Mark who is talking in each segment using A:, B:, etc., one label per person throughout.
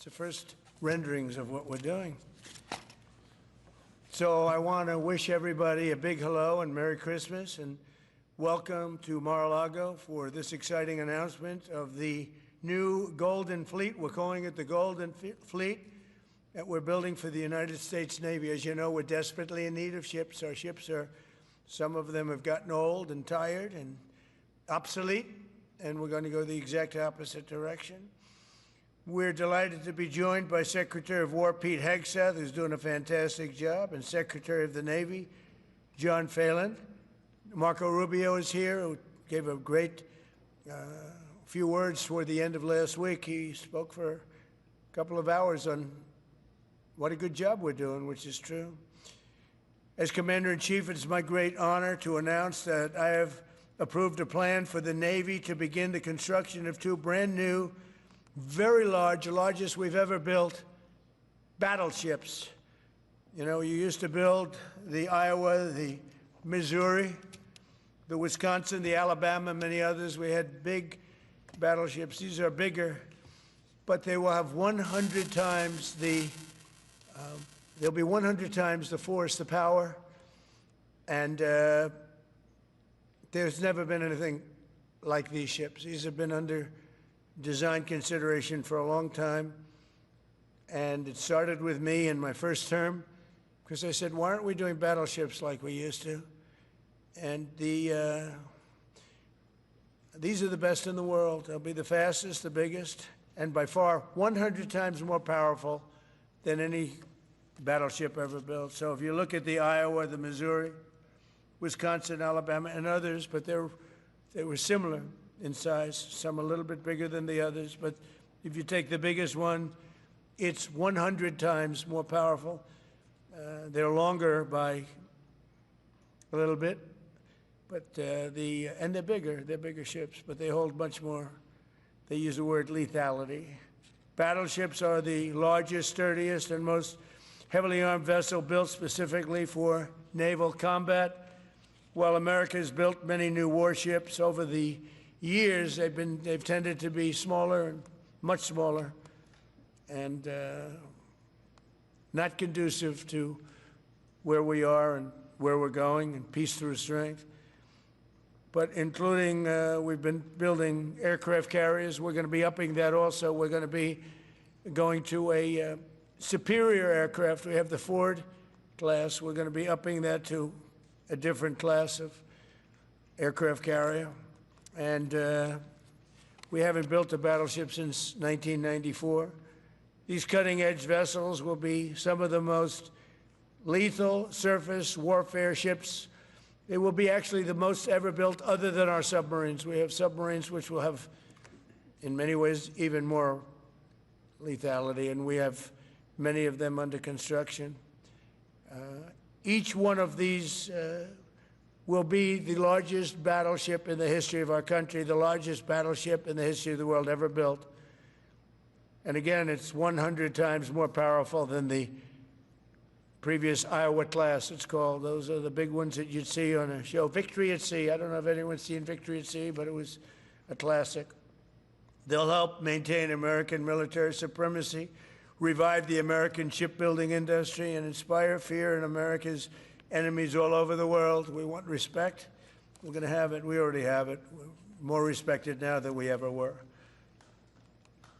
A: It's the first renderings of what we're doing. So I want to wish everybody a big hello and Merry Christmas and welcome to Mar-a-Lago for this exciting announcement of the new Golden Fleet. We're calling it the Golden Fleet that we're building for the United States Navy. As you know, we're desperately in need of ships. Our ships some of them have gotten old and tired and obsolete, and we're going to go the exact opposite direction. We're delighted to be joined by Secretary of War Pete Hegseth, who's doing a fantastic job, and Secretary of the Navy John Phelan. Marco Rubio is here, who gave a great few words toward the end of last week. He spoke for a couple of hours on what a good job we're doing, which is true. As Commander-in-Chief, it's my great honor to announce that I have approved a plan for the Navy to begin the construction of two brand new, very large, the largest we've ever built, battleships. You know, you used to build the Iowa, the Missouri, the Wisconsin, the Alabama, many others. We had big battleships. These are bigger, but they will have 100 times they'll be 100 times the force, the power, and there's never been anything like these ships. These have been under design consideration for a long time, and it started with me in my first term, because I said, why aren't we doing battleships like we used to? And these are the best in the world. They'll be the fastest, the biggest, and by far 100 times more powerful than any battleship ever built. So if you look at the Iowa, the Missouri, Wisconsin, Alabama, and others, but they were similar in size, some a little bit bigger than the others. But if you take the biggest one, it's 100 times more powerful. They're longer by a little bit, but and they're bigger. They're bigger ships, but they hold much more. They use the word lethality. Battleships are the largest, sturdiest, and most heavily armed vessel built specifically for naval combat. While America has built many new warships over the years, they've tended to be smaller and much smaller, and not conducive to where we are and where we're going, and peace through strength. But including, we've been building aircraft carriers. We're going to be upping that also. We're going to be going to a superior aircraft. We have the Ford class. We're going to be upping that to a different class of aircraft carrier. And we haven't built a battleship since 1994. These cutting-edge vessels will be some of the most lethal surface warfare ships. They will be actually the most ever built other than our submarines. We have submarines which will have, in many ways, even more lethality, and we have many of them under construction. Each one of these will be the largest battleship in the history of our country, the largest battleship in the history of the world ever built. And again, it's 100 times more powerful than the previous Iowa class, it's called. Those are the big ones that you'd see on a show. Victory at Sea. I don't know if anyone's seen Victory at Sea, but it was a classic. They'll help maintain American military supremacy, revive the American shipbuilding industry, and inspire fear in America's enemies all over the world. We want respect. We're going to have it. We already have it. We're more respected now than we ever were.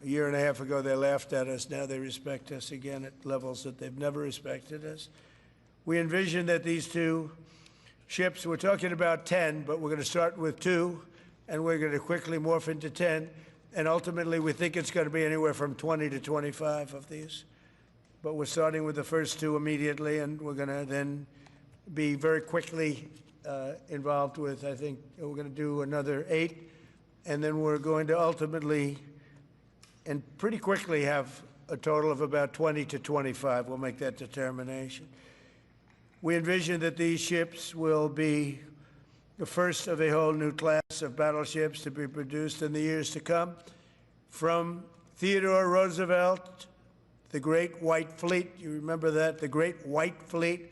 A: A year and a half ago, they laughed at us. Now they respect us again at levels that they've never respected us. We envision that these two ships, we're talking about 10, but we're going to start with 2, and we're going to quickly morph into 10. And ultimately, we think it's going to be anywhere from 20 to 25 of these. But we're starting with the first 2 immediately, and we're going to then be very quickly involved with, I think, we're going to do another 8. And then we're going to ultimately, and pretty quickly, have a total of about 20 to 25. We'll make that determination. We envision that these ships will be the first of a whole new class of battleships to be produced in the years to come. From Theodore Roosevelt, the Great White Fleet, you remember that, the Great White Fleet,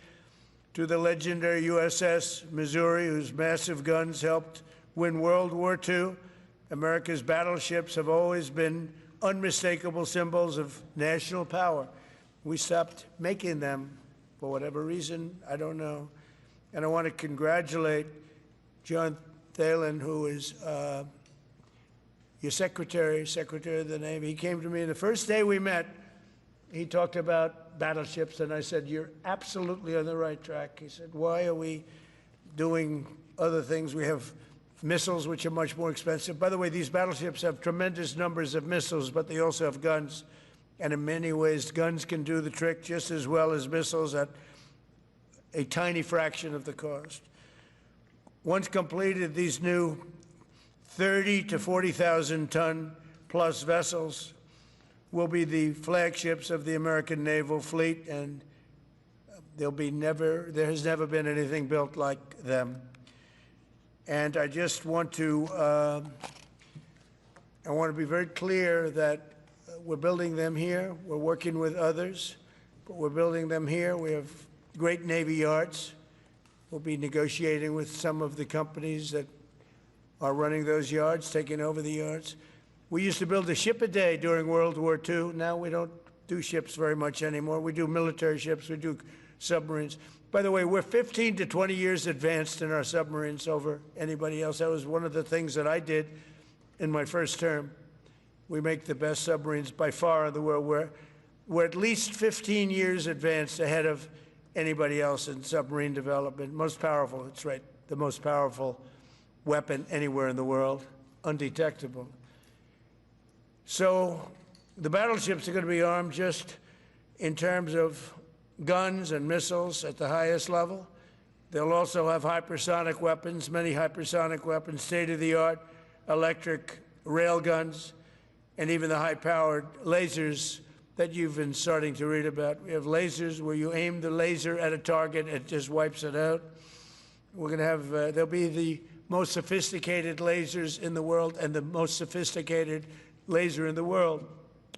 A: to the legendary USS Missouri, whose massive guns helped win World War II. America's battleships have always been unmistakable symbols of national power. We stopped making them for whatever reason, I don't know. And I want to congratulate John Thalen, who is your Secretary of the Navy. He came to me, and the first day we met, he talked about battleships, and I said, "You're absolutely on the right track." He said, "Why are we doing other things? We have missiles, which are much more expensive." By the way, these battleships have tremendous numbers of missiles, but they also have guns. And in many ways, guns can do the trick just as well as missiles at a tiny fraction of the cost. Once completed, these new 30 to 40,000 ton plus vessels will be the flagships of the American naval fleet, and there has never been anything built like them. And I just want to, be very clear that we're building them here. We're working with others, but we're building them here. We have great Navy yards. We'll be negotiating with some of the companies that are running those yards, taking over the yards. We used to build a ship a day during World War II. Now we don't do ships very much anymore. We do military ships. We do submarines. By the way, we're 15 to 20 years advanced in our submarines over anybody else. That was one of the things that I did in my first term. We make the best submarines by far in the world. We're at least 15 years advanced ahead of anybody else in submarine development. Most powerful, that's right, the most powerful weapon anywhere in the world, undetectable. So the battleships are going to be armed just in terms of guns and missiles at the highest level. They'll also have hypersonic weapons, many hypersonic weapons, state-of-the-art electric rail guns, and even the high-powered lasers that you've been starting to read about. We have lasers where you aim the laser at a target, it just wipes it out. We're going to have, they'll be the most sophisticated lasers in the world, and the most sophisticated laser in the world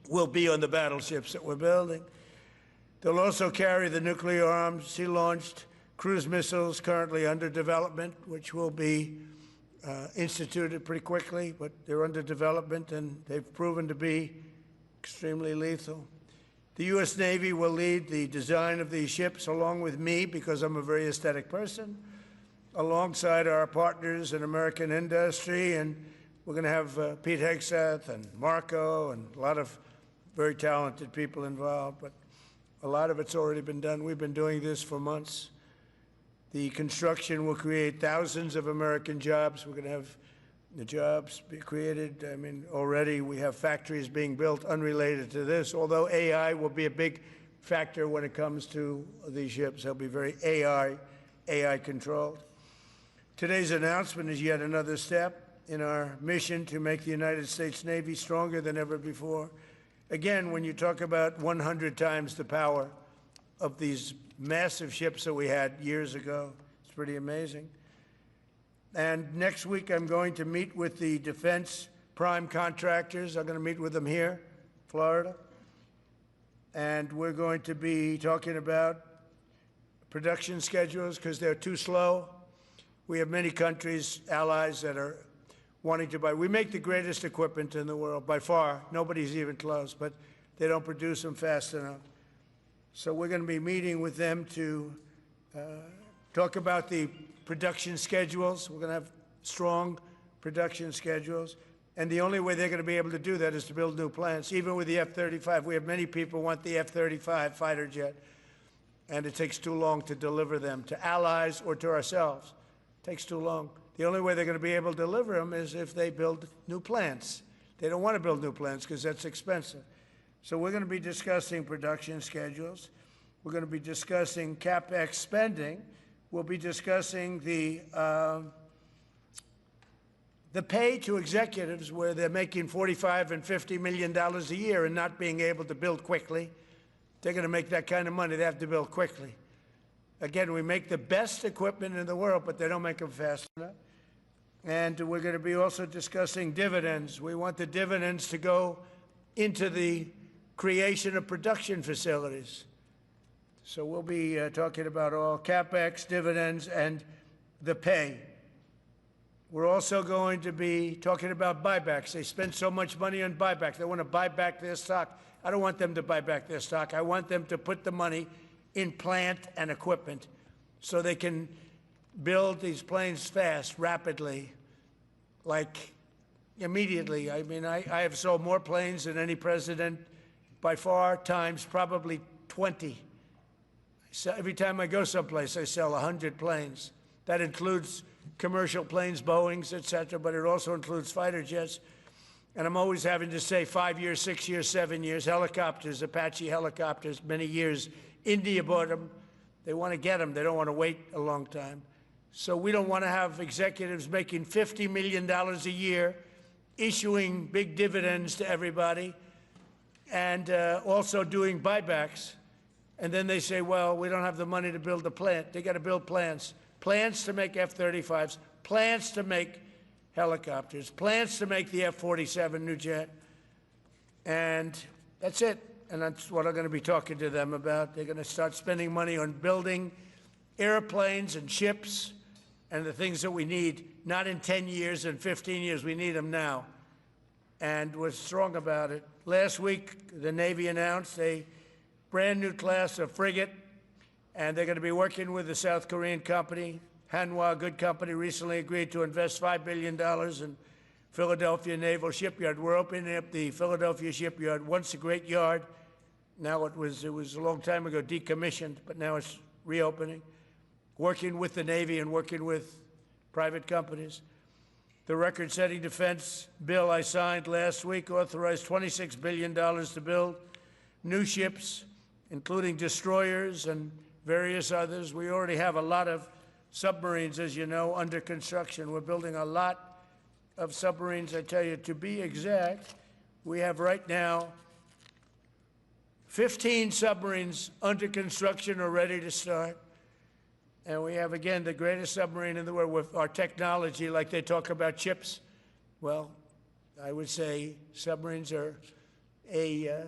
A: will be on the battleships that we're building. They'll also carry the nuclear arms, sea-launched cruise missiles currently under development, which will be instituted pretty quickly, but they're under development, and they've proven to be extremely lethal. The U.S. Navy will lead the design of these ships along with me, because I'm a very aesthetic person, alongside our partners in American industry, and we're going to have Pete Hegseth and Marco and a lot of very talented people involved, but a lot of it's already been done. We've been doing this for months. The construction will create thousands of American jobs. We're going to have the jobs be created. I mean, already we have factories being built unrelated to this, although AI will be a big factor when it comes to these ships. They'll be very AI controlled. Today's announcement is yet another step in our mission to make the United States Navy stronger than ever before. Again, when you talk about 100 times the power of these massive ships that we had years ago, it's pretty amazing. And next week, I'm going to meet with the defense prime contractors. I'm going to meet with them here, Florida. And we're going to be talking about production schedules because they're too slow. We have many countries, allies, that are wanting to buy. We make the greatest equipment in the world, by far. Nobody's even close, but they don't produce them fast enough. So we're going to be meeting with them to talk about the production schedules. We're going to have strong production schedules. And the only way they're going to be able to do that is to build new plants. Even with the F-35, we have many people who want the F-35 fighter jet, and it takes too long to deliver them to allies or to ourselves. It takes too long. The only way they're going to be able to deliver them is if they build new plants. They don't want to build new plants because that's expensive. So we're going to be discussing production schedules. We're going to be discussing CapEx spending. We'll be discussing the pay to executives where they're making $45 and $50 million a year and not being able to build quickly. They're going to make that kind of money. They have to build quickly. Again, we make the best equipment in the world, but they don't make them fast enough. And we're going to be also discussing dividends. We want the dividends to go into the creation of production facilities. So we'll be talking about all CapEx, dividends, and the pay. We're also going to be talking about buybacks. They spend so much money on buybacks. They want to buy back their stock. I don't want them to buy back their stock. I want them to put the money in plant and equipment so they can build these planes fast, rapidly, like immediately. I mean, I have sold more planes than any president by far, times probably 20. So every time I go someplace, I sell 100 planes. That includes commercial planes, Boeings, et cetera, but it also includes fighter jets. And I'm always having to say 5 years, 6 years, 7 years, helicopters, Apache helicopters, many years. India bought them. They want to get them. They don't want to wait a long time. So we don't want to have executives making $50 million a year, issuing big dividends to everybody, and also doing buybacks. And then they say, well, we don't have the money to build the plant. They got to build plants. Plants to make F-35s, plants to make helicopters, plants to make the F-47 new jet. And that's it. And that's what I'm going to be talking to them about. They're going to start spending money on building airplanes and ships and the things that we need, not in 10 years and 15 years. We need them now. And we're strong about it. Last week, the Navy announced a brand new class of frigate, and they're going to be working with the South Korean company. Hanwha, a good company, recently agreed to invest $5 billion in Philadelphia Naval Shipyard. We're opening up the Philadelphia Shipyard, once a great yard. Now it was a long time ago decommissioned, but now it's reopening, working with the Navy and working with private companies. The record-setting defense bill I signed last week authorized $26 billion to build new ships, including destroyers and various others. We already have a lot of submarines, as you know, under construction. We're building a lot of submarines. I tell you, to be exact, we have right now 15 submarines under construction or ready to start. And we have, again, the greatest submarine in the world with our technology, like they talk about chips. Well, I would say submarines are a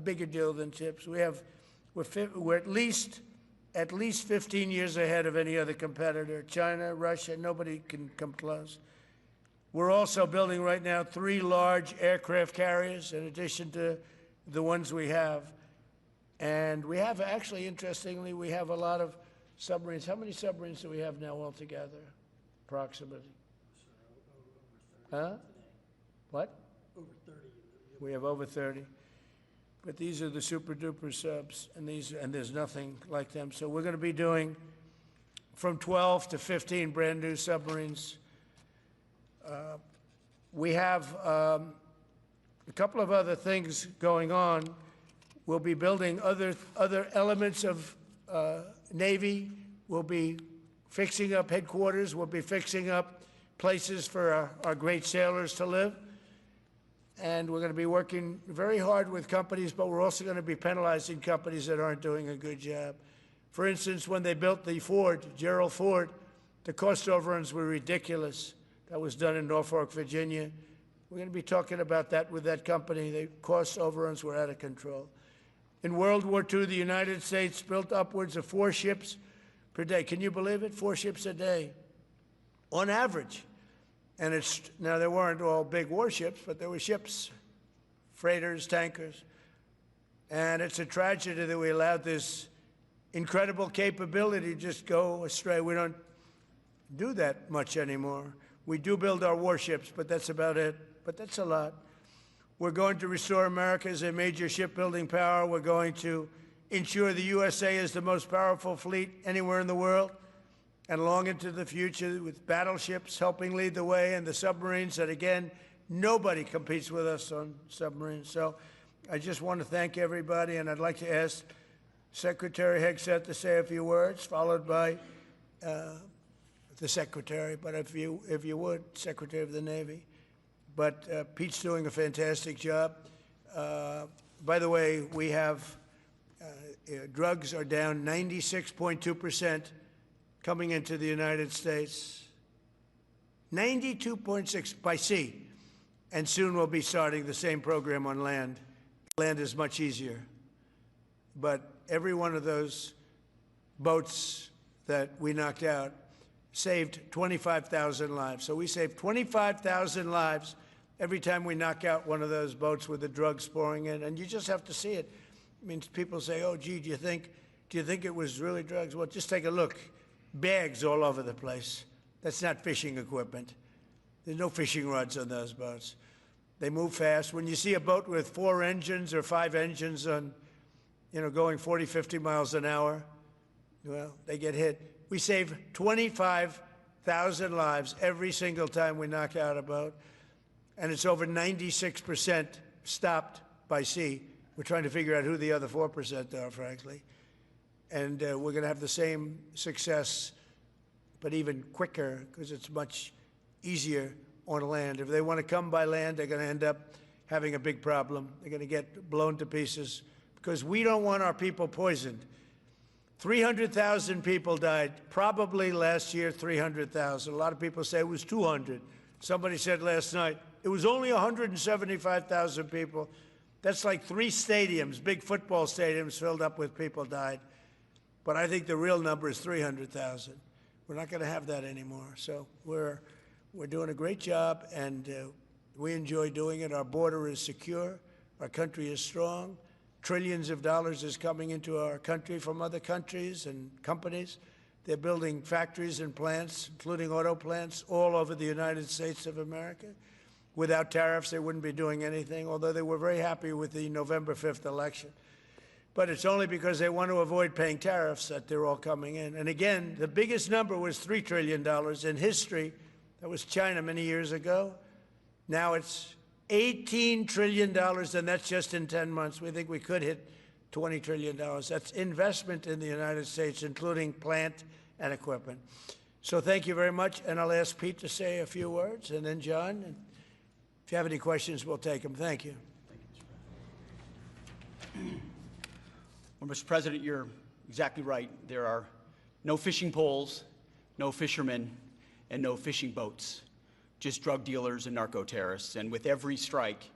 A: bigger deal than chips. We're at least 15 years ahead of any other competitor. China, Russia, nobody can come close. We're also building right now 3 large aircraft carriers in addition to the ones we have. And we have, actually, interestingly, we have a lot of submarines. How many submarines do we have now altogether, approximately? Huh? What? Over 30. We have over 30. But these are the super-duper subs, and there's nothing like them. So we're going to be doing from 12 to 15 brand-new submarines. We have a couple of other things going on. We'll be building other elements of Navy. We'll be fixing up headquarters. We'll be fixing up places for our great sailors to live. And we're going to be working very hard with companies, but we're also going to be penalizing companies that aren't doing a good job. For instance, when they built the Ford, Gerald Ford, the cost overruns were ridiculous. That was done in Norfolk, Virginia. We're going to be talking about that with that company. The cost overruns were out of control. In World War II, the United States built upwards of 4 ships per day. Can you believe it? 4 ships a day, on average. And now there weren't all big warships, but there were ships, freighters, tankers. And it's a tragedy that we allowed this incredible capability to just go astray. We don't do that much anymore. We do build our warships, but that's about it. But that's a lot. We're going to restore America as a major shipbuilding power. We're going to ensure the USA is the most powerful fleet anywhere in the world, and long into the future, with battleships helping lead the way, and the submarines that, again, nobody competes with us on submarines. So I just want to thank everybody, and I'd like to ask Secretary Hegseth to say a few words, followed by the Secretary, but if you would, Secretary of the Navy. But Pete's doing a fantastic job. By the way, we have drugs are down 96.2% coming into the United States, 92.6 by sea, and soon we'll be starting the same program on land. Land is much easier, but every one of those boats that we knocked out saved 25,000 lives. So we save 25,000 lives every time we knock out one of those boats with the drugs pouring in. And you just have to see it. I mean, people say, oh, gee, do you think it was really drugs? Well, just take a look. Bags all over the place. That's not fishing equipment. There's no fishing rods on those boats. They move fast. When you see a boat with 4 engines or 5 engines on, going 40, 50 miles an hour, well, they get hit. We save 25,000 lives every single time we knock out a boat, and it's over 96% stopped by sea. We're trying to figure out who the other 4% are, frankly. And we're going to have the same success, but even quicker, because it's much easier on land. If they want to come by land, they're going to end up having a big problem. They're going to get blown to pieces, because we don't want our people poisoned. 300,000 people died, probably last year 300,000. A lot of people say it was 200. Somebody said last night, it was only 175,000 people. That's like 3 stadiums, big football stadiums filled up with people died. But I think the real number is 300,000. We're not going to have that anymore. So we're doing a great job, and we enjoy doing it. Our border is secure. Our country is strong. Trillions of dollars is coming into our country from other countries and companies. They're building factories and plants, including auto plants, all over the United States of America. Without tariffs, they wouldn't be doing anything, although they were very happy with the November 5th election. But it's only because they want to avoid paying tariffs that they're all coming in. And again, the biggest number was $3 trillion in history. That was China many years ago. Now it's $18 trillion, and that's just in 10 months. We think we could hit $20 trillion. That's investment in the United States, including plant and equipment. So thank you very much, and I'll ask Pete to say a few words, and then John. And if you have any questions, we'll take them. Thank you.
B: Well, Mr. President, you're exactly right. There are no fishing poles, no fishermen, and no fishing boats. Just drug dealers and narco-terrorists. And with every strike,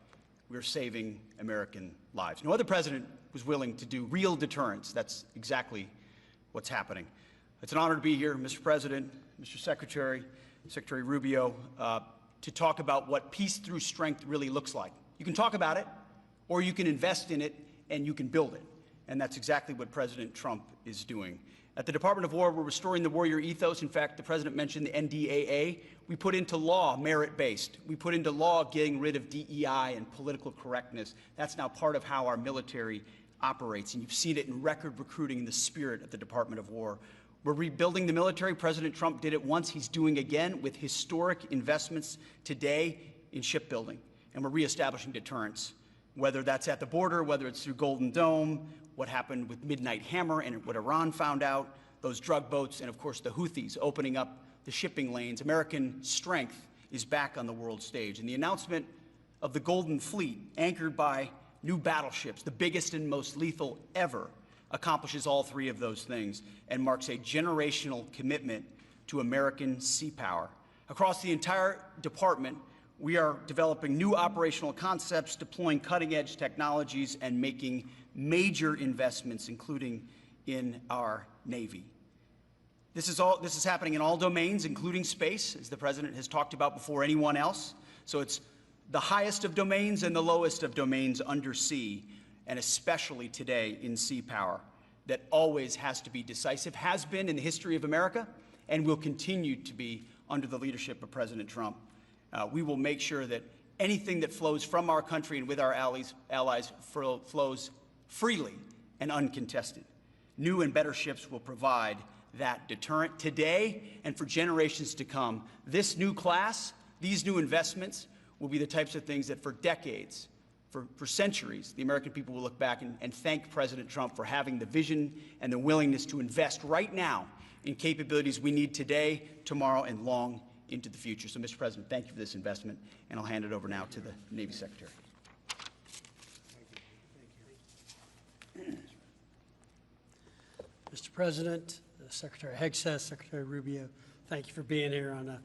B: we're saving American lives. No other president was willing to do real deterrence. That's exactly what's happening. It's an honor to be here, Mr. President, Mr. Secretary, Secretary Rubio, to talk about what peace through strength really looks like. You can talk about it, or you can invest in it, and you can build it. And that's exactly what President Trump is doing. At the Department of War, we're restoring the warrior ethos. In fact, the President mentioned the NDAA. We put into law merit-based. We put into law getting rid of DEI and political correctness. That's now part of how our military operates, and you've seen it in record recruiting in the spirit of the Department of War. We're rebuilding the military. President Trump did it once. He's doing again with historic investments today in shipbuilding, and we're reestablishing deterrence, whether that's at the border, whether it's through Golden Dome, what happened with Midnight Hammer and what Iran found out, those drug boats, and of course the Houthis opening up the shipping lanes. American strength is back on the world stage. And the announcement of the Golden Fleet, anchored by new battleships, the biggest and most lethal ever, accomplishes all 3 of those things and marks a generational commitment to American sea power. Across the entire department, we are developing new operational concepts, deploying cutting-edge technologies, and making major investments, including in our Navy. This is happening in all domains, including space, as the President has talked about before anyone else. So it's the highest of domains and the lowest of domains under sea, and especially today in sea power, that always has to be decisive, has been in the history of America, and will continue to be under the leadership of President Trump. We will make sure that anything that flows from our country and with our allies flows freely and uncontested. New and better ships will provide that deterrent today and for generations to come. This new class, these new investments, will be the types of things that for decades, for centuries, the American people will look back and thank President Trump for having the vision and the willingness to invest right now in capabilities we need today, tomorrow, and long into the future. So, Mr. President, thank you for this investment, and I'll hand it over now to the Navy Secretary.
C: Mr. President, Secretary Hegseth, Secretary Rubio, thank you for being here on a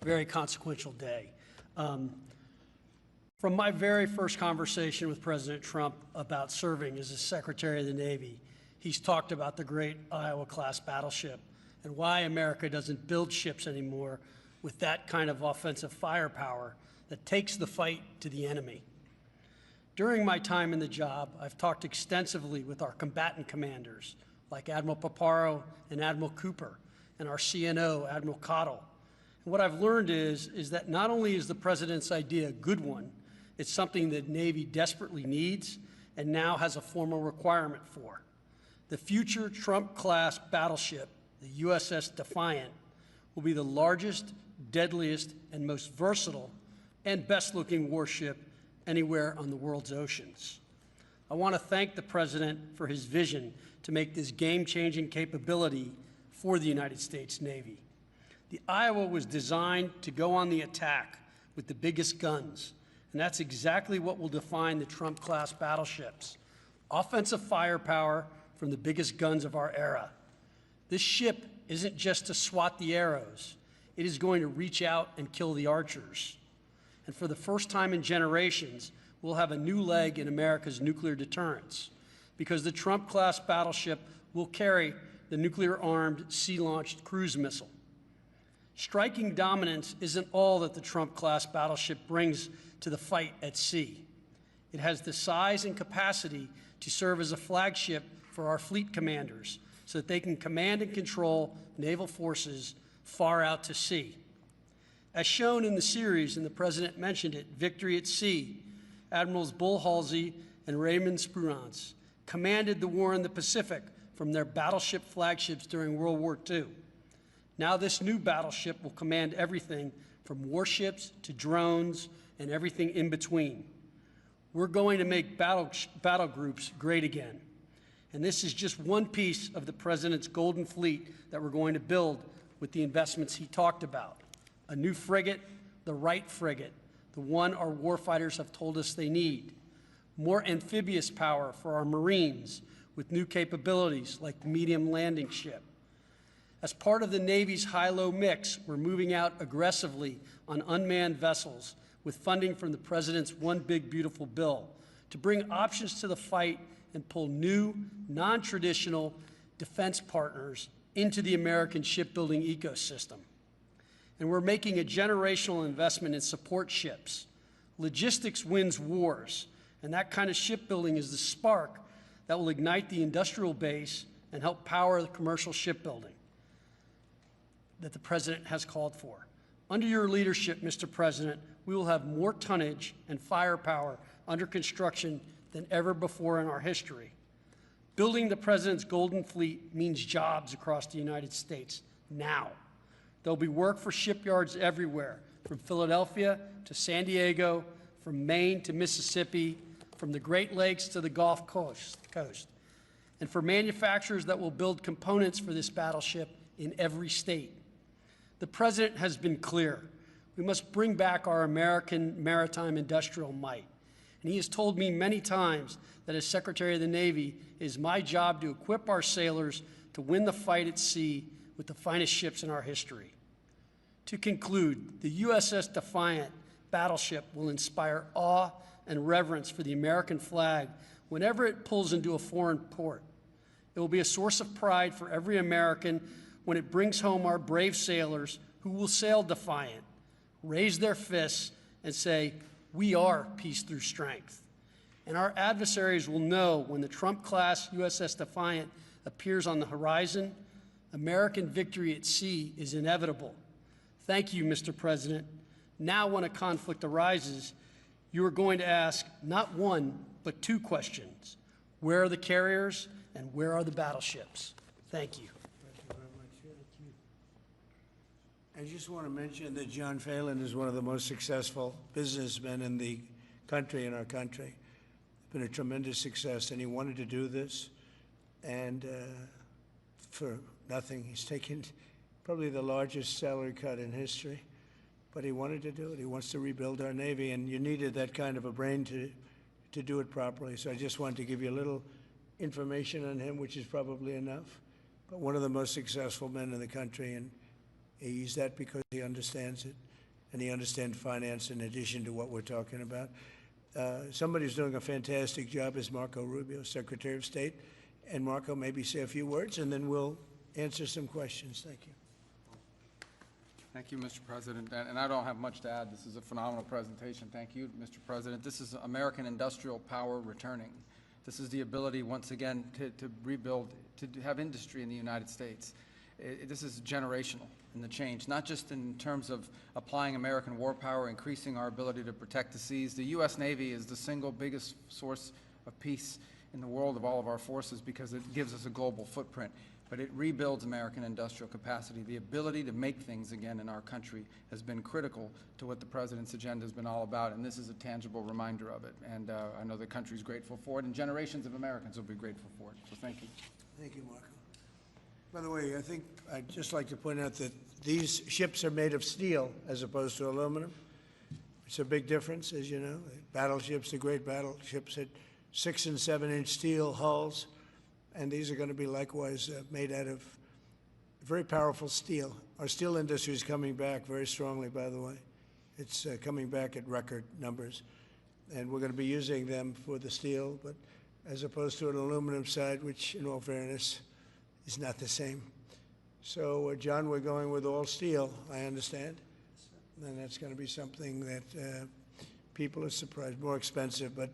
C: very consequential day. From my very first conversation with President Trump about serving as the Secretary of the Navy, he's talked about the great Iowa-class battleship and why America doesn't build ships anymore with that kind of offensive firepower that takes the fight to the enemy. During my time in the job, I've talked extensively with our combatant commanders, like Admiral Paparo and Admiral Cooper, and our CNO, Admiral Cottle. And what I've learned is that not only is the President's idea a good one, it's something that Navy desperately needs and now has a formal requirement for. The future Trump-class battleship, the USS Defiant, will be the largest, deadliest, and most versatile and best-looking warship anywhere on the world's oceans. I want to thank the President for his vision to make this game-changing capability for the United States Navy. The Iowa was designed to go on the attack with the biggest guns, and that's exactly what will define the Trump-class battleships: offensive firepower from the biggest guns of our era. This ship isn't just to swat the arrows. It is going to reach out and kill the archers. And for the first time in generations, we'll have a new leg in America's nuclear deterrence, because the Trump-class battleship will carry the nuclear-armed, sea-launched cruise missile. Striking dominance isn't all that the Trump-class battleship brings to the fight at sea. It has the size and capacity to serve as a flagship for our fleet commanders so that they can command and control naval forces far out to sea. As shown in the series, and the President mentioned it, Victory at Sea, Admirals Bull Halsey and Raymond Spruance commanded the war in the Pacific from their battleship flagships during World War II. Now this new battleship will command everything from warships to drones and everything in between. We're going to make battle groups great again. And this is just one piece of the President's Golden Fleet that we're going to build with the investments he talked about. A new frigate, the right frigate, the one our warfighters have told us they need. More amphibious power for our Marines with new capabilities like the medium landing ship. As part of the Navy's high-low mix, we're moving out aggressively on unmanned vessels with funding from the President's One Big Beautiful Bill to bring options to the fight and pull new, non-traditional defense partners into the American shipbuilding ecosystem. And we're making a generational investment in support ships. Logistics wins wars, and that kind of shipbuilding is the spark that will ignite the industrial base and help power the commercial shipbuilding that the President has called for. Under your leadership, Mr. President, we will have more tonnage and firepower under construction than ever before in our history. Building the President's Golden Fleet means jobs across the United States now. There'll be work for shipyards everywhere, from Philadelphia to San Diego, from Maine to Mississippi, from the Great Lakes to the Gulf Coast, and for manufacturers that will build components for this battleship in every state. The President has been clear. We must bring back our American maritime industrial might. And he has told me many times that as Secretary of the Navy, it is my job to equip our sailors to win the fight at sea with the finest ships in our history. To conclude, the USS Defiant battleship will inspire awe and reverence for the American flag whenever it pulls into a foreign port. It will be a source of pride for every American when it brings home our brave sailors who will sail defiant, raise their fists, and say, "We are peace through strength." And our adversaries will know when the Trump-class USS Defiant appears on the horizon, American victory at sea is inevitable. Thank you, Mr. President. Now, when a conflict arises, you are going to ask not one, but two questions. Where are the carriers, and where are the battleships? Thank you.
A: Thank you very much. Thank you. I just want to mention that John Phelan is one of the most successful businessmen in the country, in our country. It's been a tremendous success, and he wanted to do this, and for nothing. He's taken probably the largest salary cut in history, but he wanted to do it. He wants to rebuild our Navy, and you needed that kind of a brain to do it properly. So I just wanted to give you a little information on him, which is probably enough. But one of the most successful men in the country, and he's that because he understands it, and he understands finance in addition to what we're talking about. Somebody who's doing a fantastic job is Marco Rubio, Secretary of State. And Marco, maybe say a few words, and then we'll answer some questions. Thank you.
D: Thank you, Mr. President. And I don't have much to add. This is a phenomenal presentation. Thank you, Mr. President. This is American industrial power returning. This is the ability, once again, to rebuild, to have industry in the United States. This is generational in the change, not just in terms of applying American war power, increasing our ability to protect the seas. The U.S. Navy is the single biggest source of peace in the world of all of our forces because it gives us a global footprint. But it rebuilds American industrial capacity. The ability to make things again in our country has been critical to what the President's agenda has been all about, and this is a tangible reminder of it. And I know the country's grateful for it, and generations of Americans will be grateful for it. So thank you.
A: Thank you, Marco. By the way, I think I'd just like to point out that these ships are made of steel as opposed to aluminum. It's a big difference, as you know. Battleships, the great battleships, had 6- and 7-inch steel hulls, and these are going to be likewise made out of very powerful steel. Our steel industry is coming back very strongly, by the way. It's coming back at record numbers, and we're going to be using them for the steel, but as opposed to an aluminum side, which, in all fairness, is not the same. So, John, we're going with all steel, I understand, and that's going to be something that people are surprised. More expensive, but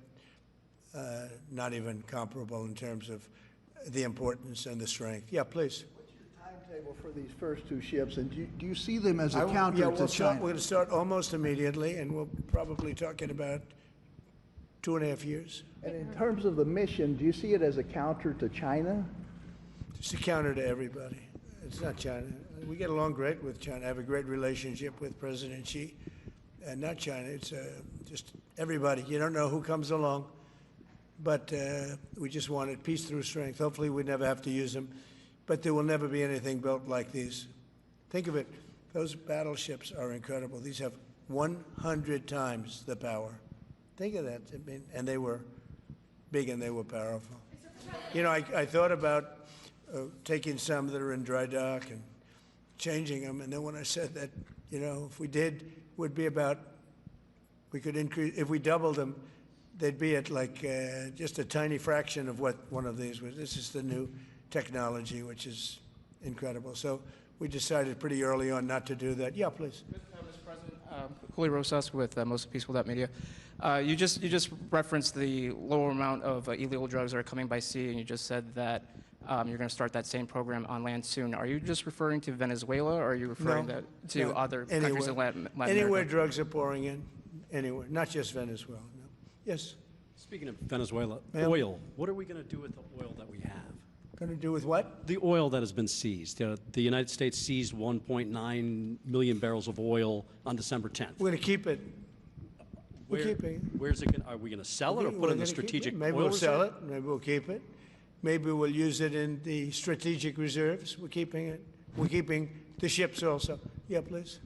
A: not even comparable in terms of the importance and the strength. Yeah, please.
E: What's your timetable for these first two ships, and do you see them as a counter to China?
A: We're going to start almost immediately, and we'll probably talk in about 2.5 years.
E: And in terms of the mission, do you see it as a counter to China?
A: It's a counter to everybody. It's not China. We get along great with China. I have a great relationship with President Xi, and not China. It's just everybody. You don't know who comes along, but we just wanted peace through strength. Hopefully we never have to use them, but there will never be anything built like these. Think of it. Those battleships are incredible. These have 100 times the power. Think of that. I mean, and they were big and they were powerful. You know, I thought about taking some that are in dry dock and changing them, and then when I said that, you know, if we did, would be about, we could increase, if we doubled them, they'd be at like just a tiny fraction of what one of these was. This is the new technology, which is incredible. So we decided pretty early on not to do that. Yeah, please.
F: Mr. President, Julio Rosas with Most Peaceful Media. You just referenced the lower amount of illegal drugs that are coming by sea, and you just said that you're going to start that same program on land soon. Are you just referring to Venezuela, or are you referring to other countries in Latin America?
A: Anywhere drugs are pouring in, anywhere, not just Venezuela. No. Yes.
G: Speaking of Venezuela, oil. What are we going to do with the oil that we have?
A: Going to do with what?
G: The oil that has been seized. The United States seized 1.9 million barrels of oil on December 10th.
A: We're going to keep it. We're keeping it.
G: Where's it? Are we going to sell it or put it in the strategic oil
A: reserve? Maybe we'll sell it.
G: reserve?
A: Maybe we'll keep it. Maybe we'll use it in the strategic reserves. We're keeping it. We're keeping the ships also. Yeah, please.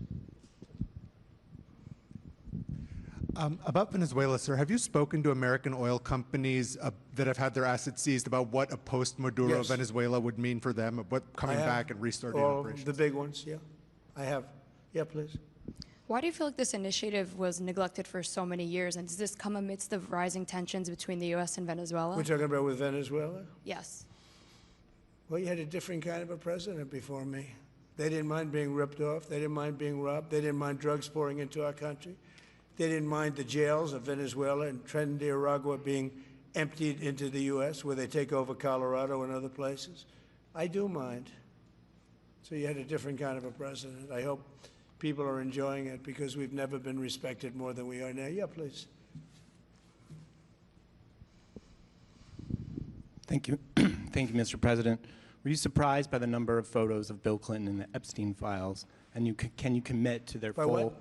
H: About Venezuela, sir, have you spoken to American oil companies that have had their assets seized about what a post-Maduro
A: Yes.
H: Venezuela would mean for them, of what coming back and restarting
A: all
H: operations?
A: the big ones, yeah. I have. Yeah, please.
I: Why do you feel like this initiative was neglected for so many years, and does this come amidst the rising tensions between the U.S. and Venezuela?
A: We're talking about with Venezuela?
I: Yes.
A: Well, you had a different kind of a president before me. They didn't mind being ripped off. They didn't mind being robbed. They didn't mind drugs pouring into our country. They didn't mind the jails of Venezuela and Trinidad being emptied into the U.S., where they take over Colorado and other places. I do mind. So you had a different kind of a president. I hope people are enjoying it because we've never been respected more than we are now. Yeah, please.
J: Thank you. Thank you, Mr. President. Were you surprised by the number of photos of Bill Clinton in the Epstein files? And can you commit to their
A: By
J: full...
A: what?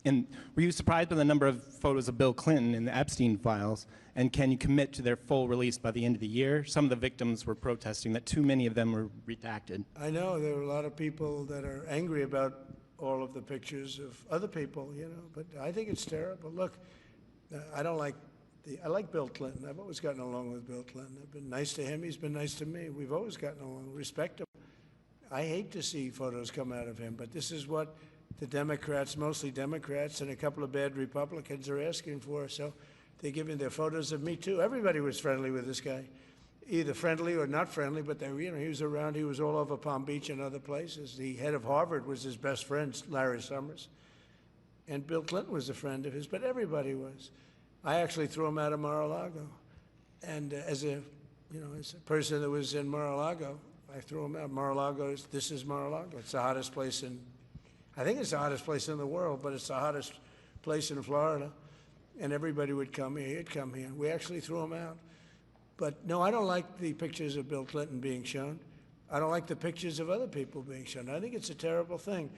J: And were you surprised by the number of photos of Bill Clinton in the Epstein files? And can you commit to their full release by the end of the year? Some of the victims were protesting that too many of them were redacted.
A: I know there are a lot of people that are angry about all of the pictures of other people, you know, but I think it's terrible. Look, I like Bill Clinton. I've always gotten along with Bill Clinton. I've been nice to him. He's been nice to me. We've always gotten along. Respect him. I hate to see photos come out of him, but this is what the Democrats, mostly Democrats, and a couple of bad Republicans are asking for. So they're giving their photos of me, too. Everybody was friendly with this guy. either friendly or not friendly, but they, you know, he was around. He was all over Palm Beach and other places. The head of Harvard was his best friend, Larry Summers, and Bill Clinton was a friend of his. But everybody was. I actually threw him out of Mar-a-Lago, and as a person that was in Mar-a-Lago, I threw him out. This is Mar-a-Lago. It's the hottest place I think it's the hottest place in the world, but it's the hottest place in Florida. And everybody would come here. He'd come here. We actually threw him out. But no, I don't like the pictures of Bill Clinton being shown. I don't like the pictures of other people being shown. I think it's a terrible thing.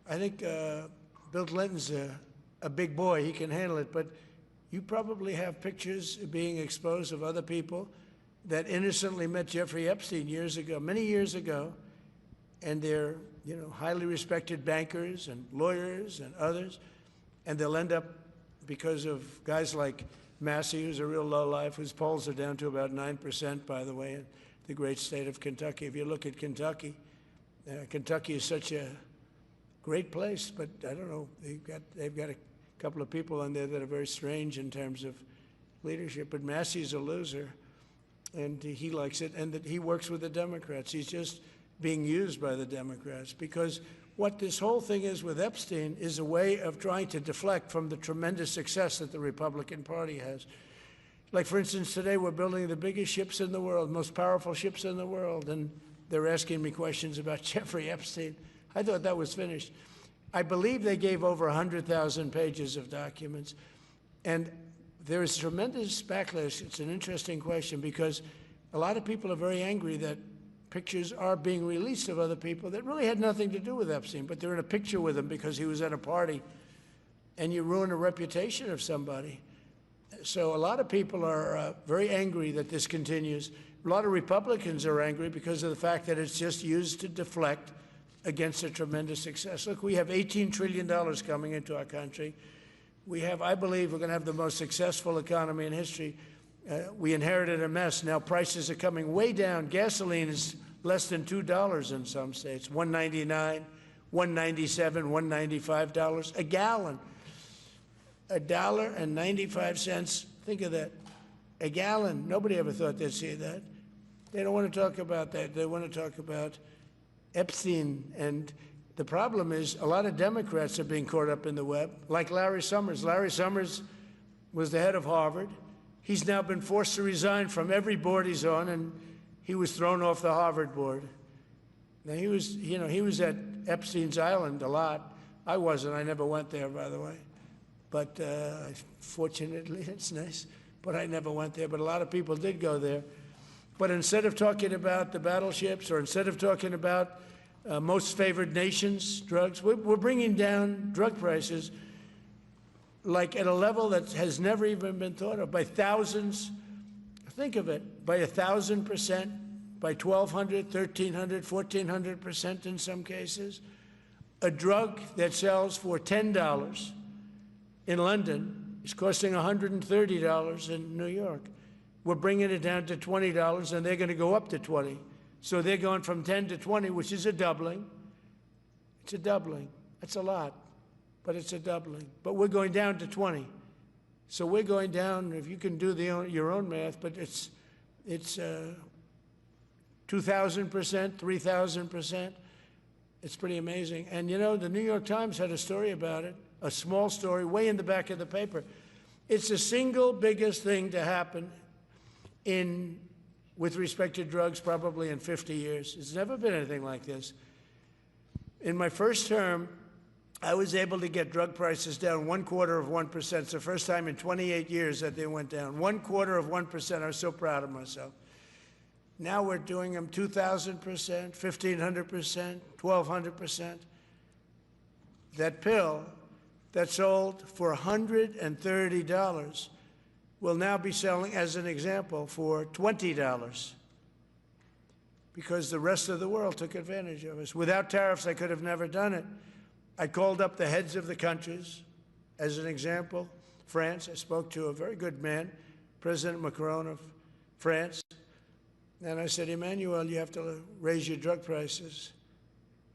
A: I think Bill Clinton's a big boy. He can handle it. But you probably have pictures being exposed of other people that innocently met Jeffrey Epstein years ago, many years ago, and they're, highly respected bankers and lawyers and others, and they'll end up, because of guys like Massey, who's a real lowlife, whose polls are down to about 9%, by the way, in the great state of Kentucky. If you look at Kentucky, Kentucky is such a great place, but I don't know, they've got a couple of people on there that are very strange in terms of leadership, but Massey's a loser, and he likes it, and that he works with the Democrats. He's just being used by the Democrats, because what this whole thing is with Epstein is a way of trying to deflect from the tremendous success that the Republican Party has. Like, for instance, today we're building the biggest ships in the world, most powerful ships in the world, and they're asking me questions about Jeffrey Epstein. I thought that was finished. I believe they gave over 100,000 pages of documents, and there is tremendous backlash. It's an interesting question, because a lot of people are very angry that pictures are being released of other people that really had nothing to do with Epstein, but they're in a picture with him because he was at a party, and you ruin a reputation of somebody. So a lot of people are very angry that this continues. A lot of Republicans are angry because of the fact that it's just used to deflect against a tremendous success. Look, we have $18 trillion coming into our country. We have, I believe, we're going to have the most successful economy in history. We inherited a mess. Now prices are coming way down. Gasoline is less than $2 in some states, $1.99, $1.97, $1.95 a gallon. $1.95. Think of that. A gallon. Nobody ever thought they'd see that. They don't want to talk about that. They want to talk about Epstein. And the problem is a lot of Democrats are being caught up in the web, like Larry Summers. Larry Summers was the head of Harvard. He's now been forced to resign from every board he's on, and he was thrown off the Harvard board. Now, he was at Epstein's Island a lot. I wasn't. I never went there, by the way. But fortunately, it's nice. But I never went there. But a lot of people did go there. But instead of talking about the battleships, or instead of talking about most favored nations drugs, we're bringing down drug prices like at a level that has never even been thought of, by thousands. Think of it, by 1,000%, by 1,200, 1,300, 1,400% in some cases. A drug that sells for $10 in London is costing $130 in New York. We're bringing it down to $20, and they're going to go up to 20. So they're going from 10 to 20, which is a doubling. It's a doubling. That's a lot, but it's a doubling. But we're going down to 20. So we're going down, if you can do your own math, but it's 2,000%, 3,000%. It's pretty amazing. And the New York Times had a story about it, a small story, way in the back of the paper. It's the single biggest thing to happen with respect to drugs probably in 50 years. It's never been anything like this. In my first term, I was able to get drug prices down 0.25%. It's the first time in 28 years that they went down. 0.25%. I was so proud of myself. Now we're doing them 2,000%, 1,500%, 1,200%. That pill that sold for $130 will now be selling, as an example, for $20, because the rest of the world took advantage of us. Without tariffs, I could have never done it. I called up the heads of the countries. As an example, France, I spoke to a very good man, President Macron of France, and I said, Emmanuel, you have to raise your drug prices.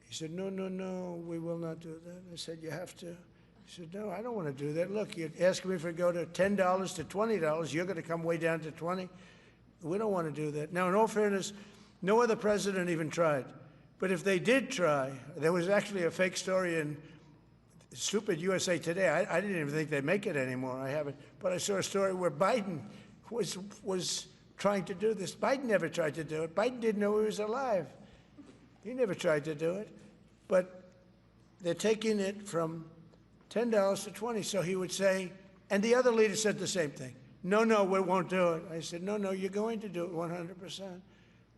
A: He said, no, no, no, we will not do that. I said, you have to. He said, no, I don't want to do that. Look, you're asking me for go to $10 to $20. You're going to come way down to 20. We don't want to do that. Now, in all fairness, no other president even tried. But if they did try, there was actually a fake story in stupid USA Today. I didn't even think they'd make it anymore. I haven't. But I saw a story where Biden was trying to do this. Biden never tried to do it. Biden didn't know he was alive. He never tried to do it. But they're taking it from $10 to $20. So he would say, and the other leader said the same thing. No, no, we won't do it. I said, no, no, you're going to do it 100%.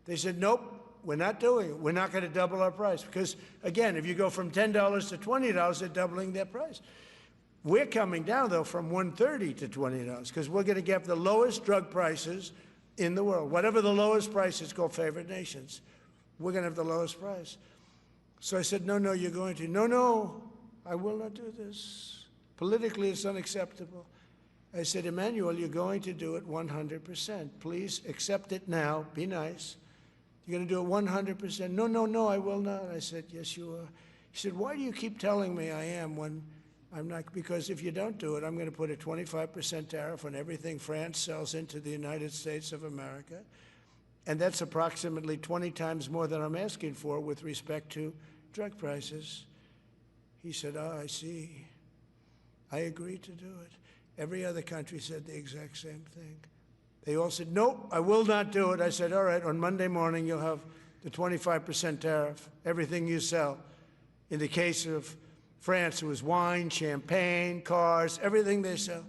A: They said, nope, we're not doing it. We're not going to double our price. Because, again, if you go from $10 to $20, they're doubling their price. We're coming down, though, from $130 to $20, because we're going to get the lowest drug prices in the world. Whatever the lowest price is called favored nations. We're going to have the lowest price. So I said, no, no, you're going to. No, no, I will not do this. Politically, it's unacceptable. I said, Emmanuel, you're going to do it 100%. Please accept it now. Be nice. You're going to do it 100%. No, no, no, I will not. I said, yes, you are. He said, why do you keep telling me I am when I'm not? Because if you don't do it, I'm going to put a 25% tariff on everything France sells into the United States of America. And that's approximately 20 times more than I'm asking for with respect to drug prices. He said, oh, I see. I agree to do it. Every other country said the exact same thing. They all said, nope, I will not do it. I said, all right, on Monday morning, you'll have the 25% tariff, everything you sell. In the case of France, it was wine, champagne, cars, everything they sell.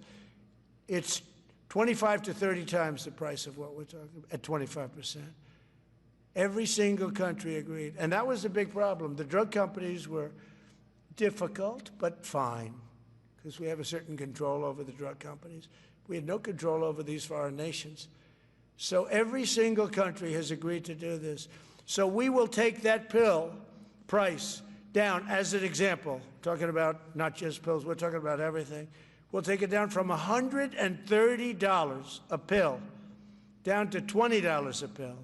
A: It's 25 to 30 times the price of what we're talking about, at 25%. Every single country agreed. And that was the big problem. The drug companies were difficult, but fine, because we have a certain control over the drug companies. We had no control over these foreign nations. So every single country has agreed to do this. So we will take that pill price down as an example, talking about not just pills, we're talking about everything. We'll take it down from $130 a pill down to $20 a pill.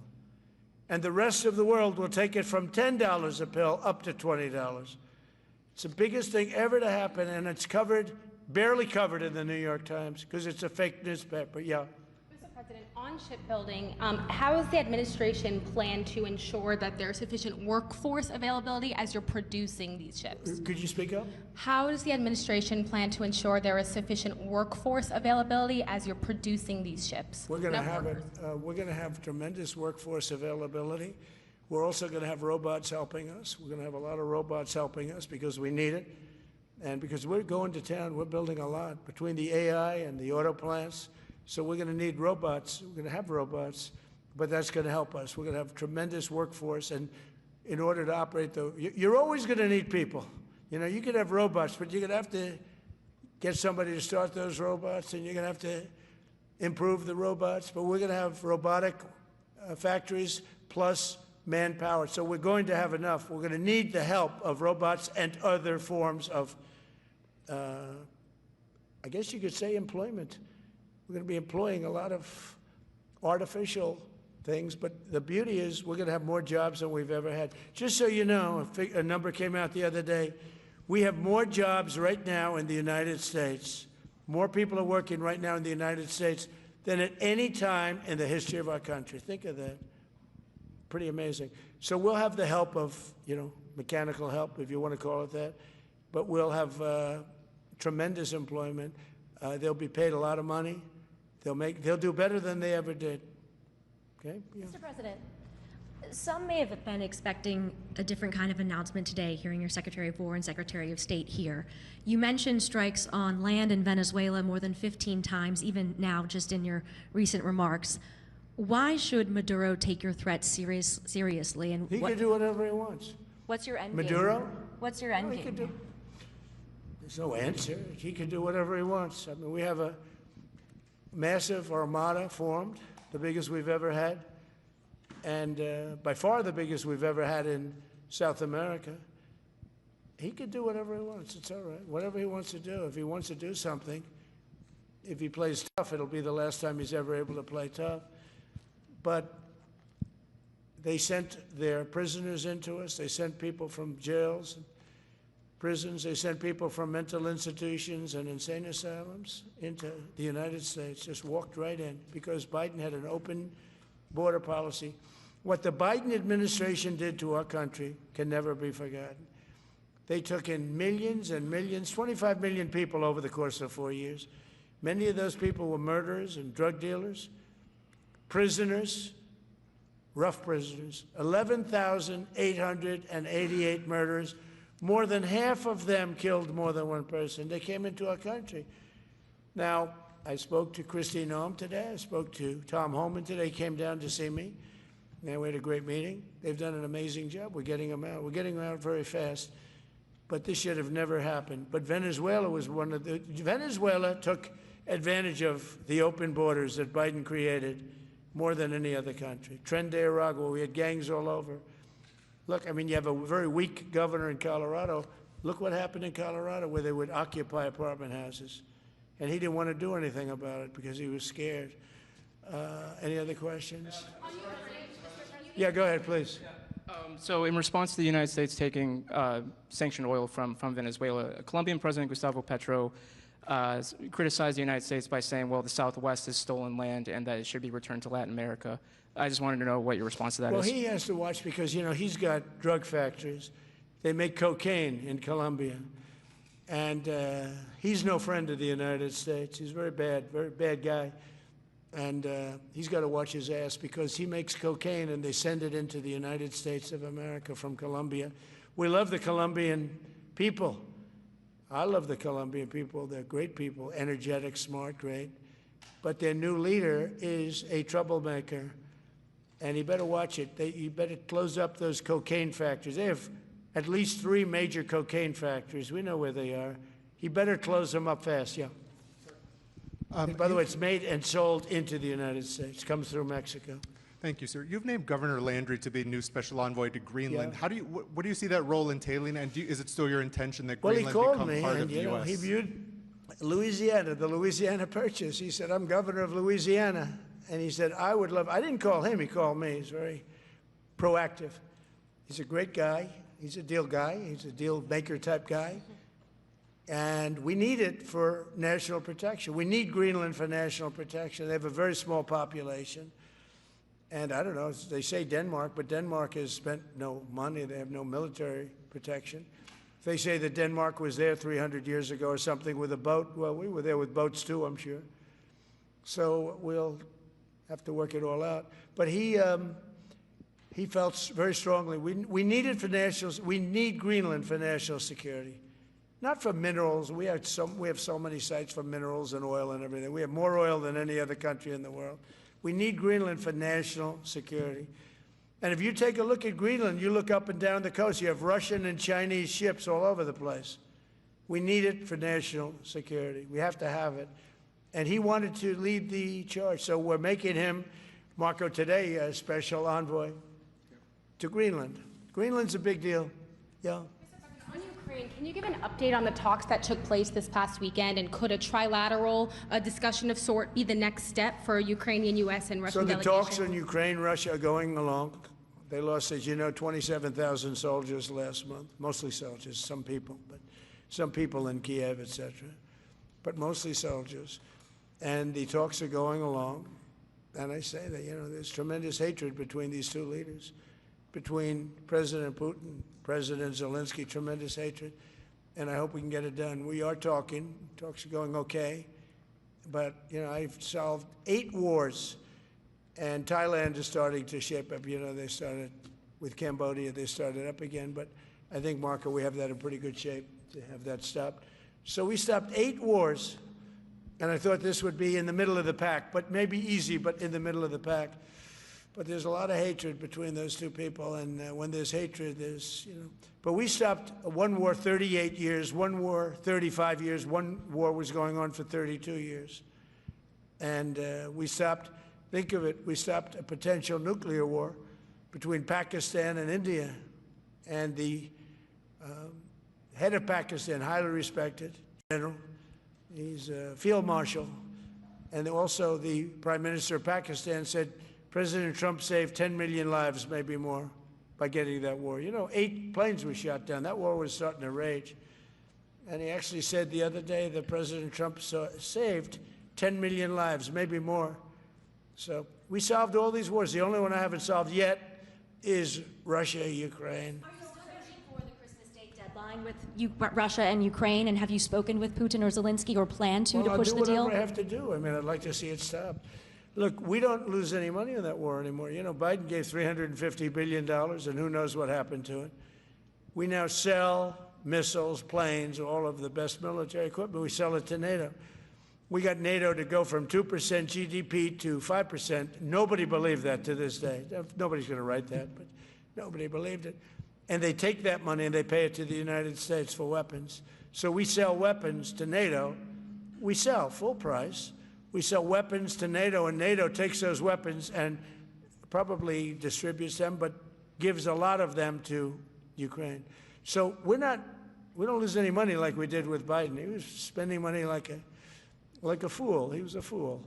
A: And the rest of the world will take it from $10 a pill up to $20. It's the biggest thing ever to happen, and it's covered, barely covered in the New York Times, because it's a fake newspaper. Yeah.
K: Mr. President, on shipbuilding, how is the administration plan to ensure that there's sufficient workforce availability as you're producing these ships?
A: Could you speak up?
K: How does the administration plan to ensure there is sufficient workforce availability as you're producing these ships?
A: We're going to have it. We're going to have tremendous workforce availability. We're also going to have robots helping us. We're going to have a lot of robots helping us because we need it. And because we're going to town, we're building a lot between the AI and the auto plants. So we're going to need robots. We're going to have robots, but that's going to help us. We're going to have tremendous workforce. And in order to operate you're always going to need people. You know, you could have robots, but you're going to have to get somebody to start those robots, and you're going to have to improve the robots. But we're going to have robotic factories plus manpower. So we're going to have enough. We're going to need the help of robots and other forms of, I guess you could say, employment. We're going to be employing a lot of artificial things, but the beauty is we're going to have more jobs than we've ever had. Just so you know, a number came out the other day. We have more jobs right now in the United States. More people are working right now in the United States than at any time in the history of our country. Think of that. Pretty amazing. So we'll have the help of, you know, mechanical help, if you want to call it that, but we'll have tremendous employment. They'll be paid a lot of money. They'll do better than they ever did. Okay? Yeah.
L: Mr. President, some may have been expecting a different kind of announcement today, hearing your Secretary of War and Secretary of State here. You mentioned strikes on land in Venezuela more than 15 times, even now, just in your recent remarks. Why should Maduro take your threat seriously? And
A: He can do whatever he wants.
L: What's your end
A: Maduro?
L: game? What's your end game?
A: There's no answer. He can do whatever he wants. I mean, we have a massive armada formed, the biggest we've ever had, and by far the biggest we've ever had in South America. He can do whatever he wants. It's all right. Whatever he wants to do. If he wants to do something, if he plays tough, it'll be the last time he's ever able to play tough. But they sent their prisoners into us. They sent people from jails, and prisons. They sent people from mental institutions and insane asylums into the United States, just walked right in because Biden had an open border policy. What the Biden administration did to our country can never be forgotten. They took in millions and millions, 25 million people over the course of 4 years. Many of those people were murderers and drug dealers, prisoners, rough prisoners, 11,888 murders. More than half of them killed more than one person. They came into our country. Now, I spoke to Christine Noem today. I spoke to Tom Homan today. He came down to see me. And we had a great meeting. They've done an amazing job. We're getting them out. We're getting them out very fast. But this should have never happened. But Venezuela was one of the... Venezuela took advantage of the open borders that Biden created more than any other country. Tren de Aragua, we had gangs all over. Look, I mean, you have a very weak governor in Colorado. Look what happened in Colorado, where they would occupy apartment houses. And he didn't want to do anything about it because he was scared. Any other questions? Yeah, go ahead, please.
F: So in response to the United States taking sanctioned oil from Venezuela, Colombian President Gustavo Petro criticized the United States by saying, well, the Southwest is stolen land and that it should be returned to Latin America. I just wanted to know what your response to that is.
A: Well, he has to watch because, you know, he's got drug factories. They make cocaine in Colombia. And he's no friend of the United States. He's very bad guy. And he's got to watch his ass because he makes cocaine and they send it into the United States of America from Colombia. We love the Colombian people. I love the Colombian people. They're great people, energetic, smart, great. But their new leader is a troublemaker. And he better watch it. He better close up those cocaine factories. They have at least 3 major cocaine factories. We know where they are. He better close them up fast, yeah. By the way, it's made and sold into the United States. Comes through Mexico.
H: Thank you, sir. You've named Governor Landry to be new special envoy to Greenland.
A: Yeah.
H: How do you, what do you see that role entailing, and is it still your intention that
A: Well,
H: Greenland
A: he called
H: become
A: me,
H: part
A: and
H: of the
A: you know,
H: U.S.?
A: he viewed Louisiana, the Louisiana Purchase. He said, "I'm governor of Louisiana," and he said, "I would love." I didn't call him; he called me. He's very proactive. He's a great guy. He's a deal guy. He's a deal maker type guy. And we need it for national protection. We need Greenland for national protection. They have a very small population. And I don't know, they say Denmark, but Denmark has spent no money. They have no military protection. If they say that Denmark was there 300 years ago or something with a boat, well, we were there with boats too, I'm sure. So we'll have to work it all out. But he felt very strongly, we need it for we need Greenland for national security. Not for minerals. We have so many sites for minerals and oil and everything. We have more oil than any other country in the world. We need Greenland for national security. And if you take a look at Greenland, you look up and down the coast, you have Russian and Chinese ships all over the place. We need it for national security. We have to have it. And he wanted to lead the charge. So we're making him, Marco, today, a special envoy to Greenland. Greenland's a big deal. Yeah.
K: On Ukraine, can you give an update on the talks that took place this past weekend, and could a trilateral discussion of sort be the next step for Ukrainian, U.S., and Russian delegations?
A: So the talks on Ukraine, Russia are going along. They lost, as you know, 27,000 soldiers last month, mostly soldiers, some people, but some people in Kiev, etc., but mostly soldiers. And the talks are going along. And I say that, you know, there's tremendous hatred between these two leaders, between President Putin, President Zelensky, tremendous hatred, and I hope we can get it done. We are talking. Talks are going okay, but, you know, I've solved 8 wars, and Thailand is starting to ship up. You know, they started with Cambodia. They started up again, but I think, Marco, we have that in pretty good shape to have that stopped. So we stopped 8 wars, and I thought this would be in the middle of the pack, but maybe easy, but in the middle of the pack. But there's a lot of hatred between those two people, and when there's hatred, there's, you know. But we stopped one war 38 years, one war 35 years, one war was going on for 32 years. And we stopped, think of it, we stopped a potential nuclear war between Pakistan and India. And the head of Pakistan, highly respected general, he's a field marshal, and also the Prime Minister of Pakistan said, President Trump saved 10 million lives, maybe more, by getting that war. You know, 8 planes were shot down. That war was starting to rage. And he actually said the other day that President Trump saved 10 million lives, maybe more. So We solved all these wars. The only one I haven't solved yet is Russia, Ukraine.
L: Are you still pushing for the Christmas Day deadline with Russia and Ukraine? And have you spoken with Putin or Zelensky or plan to push the
A: I'll do
L: deal?
A: whatever I have to do. I mean, I'd like to see it stop. Look, we don't lose any money on that war anymore. You know, Biden gave $350 billion, and who knows what happened to it. We now sell missiles, planes, all of the best military equipment. We sell it to NATO. We got NATO to go from 2% GDP to 5%. Nobody believed that to this day. Nobody's going to write that, but nobody believed it. And they take that money and they pay it to the United States for weapons. So we sell weapons to NATO. We sell full price. We sell weapons to NATO, and NATO takes those weapons and probably distributes them, but gives a lot of them to Ukraine. So we don't lose any money like we did with Biden. He was spending money like a fool. He was a fool.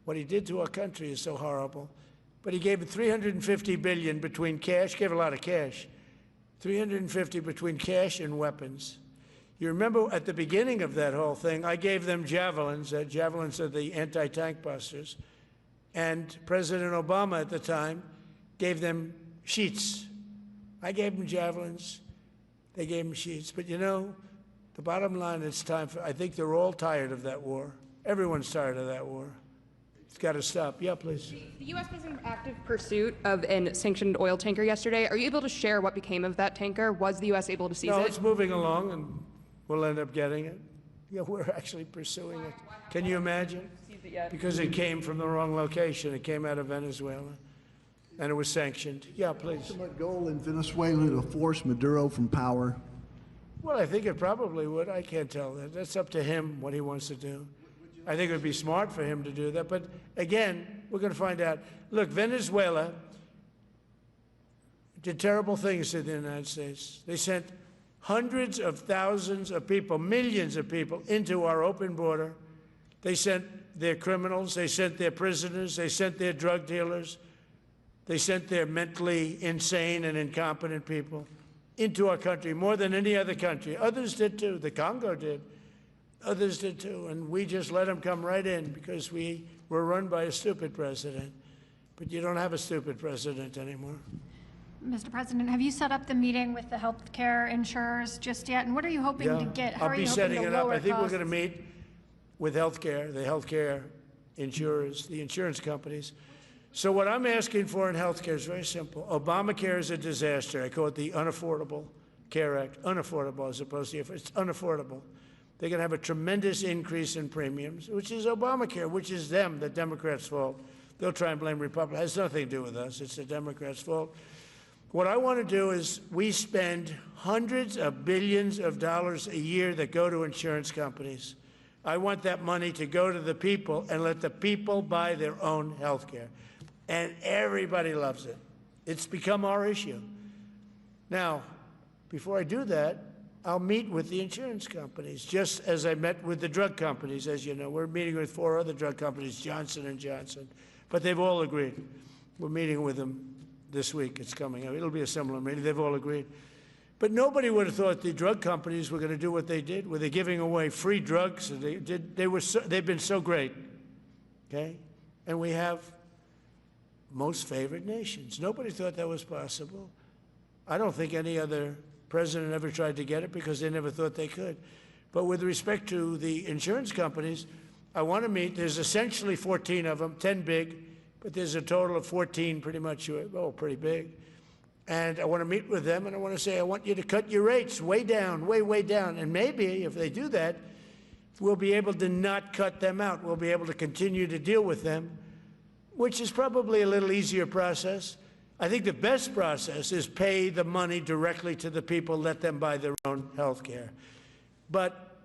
A: What he did to our country is so horrible. But he gave $350 billion between cash, gave a lot of cash, $350 between cash and weapons. You remember at the beginning of that whole thing, I gave them javelins. Javelins are the anti-tank busters. And President Obama at the time gave them sheets. I gave them javelins. They gave them sheets. But you know, the bottom line, it's time for, I think they're all tired of that war. Everyone's tired of that war. It's got to stop. Yeah, please.
M: The U.S. was in active pursuit of a sanctioned oil tanker yesterday. Are you able to share what became of that tanker? Was the U.S. able to seize it?
A: No, it's moving along, and we'll end up getting it. Yeah, we're actually pursuing it. Can you imagine? Because it came from the wrong location. It came out of Venezuela, and it was sanctioned. Yeah, please.
E: Ultimate goal in Venezuela to force Maduro from power?
A: Well, I think it probably would. I can't tell that. That's up to him, what he wants to do. I think it would be smart for him to do that. But again, we're going to find out. Look, Venezuela did terrible things to the United States. They sent hundreds of thousands of people, millions of people, into our open border. They sent their criminals, they sent their prisoners, they sent their drug dealers, they sent their mentally insane and incompetent people into our country, more than any other country. Others did too. The Congo did. Others did too. And we just let them come right in because we were run by a stupid president. But you don't have a stupid president anymore.
N: Mr. President, have you set up the meeting with the health care insurers just yet? And what are you hoping to get? How
A: I'll
N: are
A: be
N: you hoping
A: setting
N: to
A: it up.
N: lower
A: I think
N: costs?
A: we're going to meet with the healthcare insurers, the insurance companies. So what I'm asking for in healthcare is very simple. Obamacare is a disaster. I call it the Unaffordable Care Act. Unaffordable as opposed to, it's unaffordable. They're going to have a tremendous increase in premiums, which is Obamacare, which is them, the Democrats' fault. They'll try and blame Republicans. It has nothing to do with us. It's the Democrats' fault. What I want to do is we spend hundreds of billions of dollars a year that go to insurance companies. I want that money to go to the people and let the people buy their own health care. And everybody loves it. It's become our issue. Now, before I do that, I'll meet with the insurance companies, just as I met with the drug companies. As you know, we're meeting with 4 other drug companies, Johnson & Johnson, but they've all agreed. We're meeting with them this week. It's coming. It'll be a similar meeting. They've all agreed. But nobody would have thought the drug companies were going to do what they did, where they're giving away free drugs. They've been so great, okay? And we have most favored nations. Nobody thought that was possible. I don't think any other president ever tried to get it because they never thought they could. But with respect to the insurance companies, I want to meet. There's essentially 14 of them, 10 big, but there's a total of 14 pretty much, pretty big. And I want to meet with them, and I want to say, I want you to cut your rates way down, way down. And maybe if they do that, we'll be able to not cut them out. We'll be able to continue to deal with them, which is probably a little easier process. I think the best process is pay the money directly to the people, let them buy their own health care. But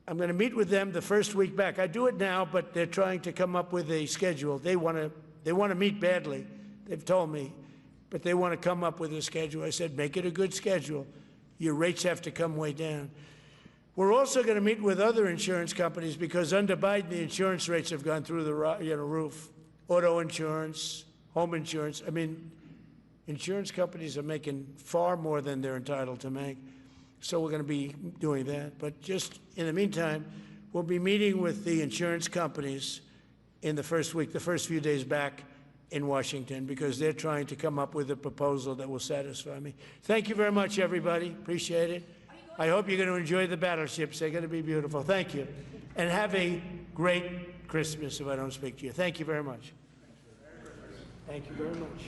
A: I'm going to meet with them the first week back. I do it now, but they're trying to come up with a schedule. They want to meet badly, they've told me, but they want to come up with a schedule. I said, make it a good schedule. Your rates have to come way down. We're also going to meet with other insurance companies because under Biden, the insurance rates have gone through the roof. Auto insurance, home insurance. I mean, insurance companies are making far more than they're entitled to make. So we're going to be doing that. But just in the meantime, we'll be meeting with the insurance companies in the first week, the first few days back, in Washington because they're trying to come up with a proposal that will satisfy me. Thank you very much, everybody. Appreciate it. I hope you're going to enjoy the battleships. They're going to be beautiful. Thank you. And have a great Christmas if I don't speak to you. Thank you very much. Thank you very much.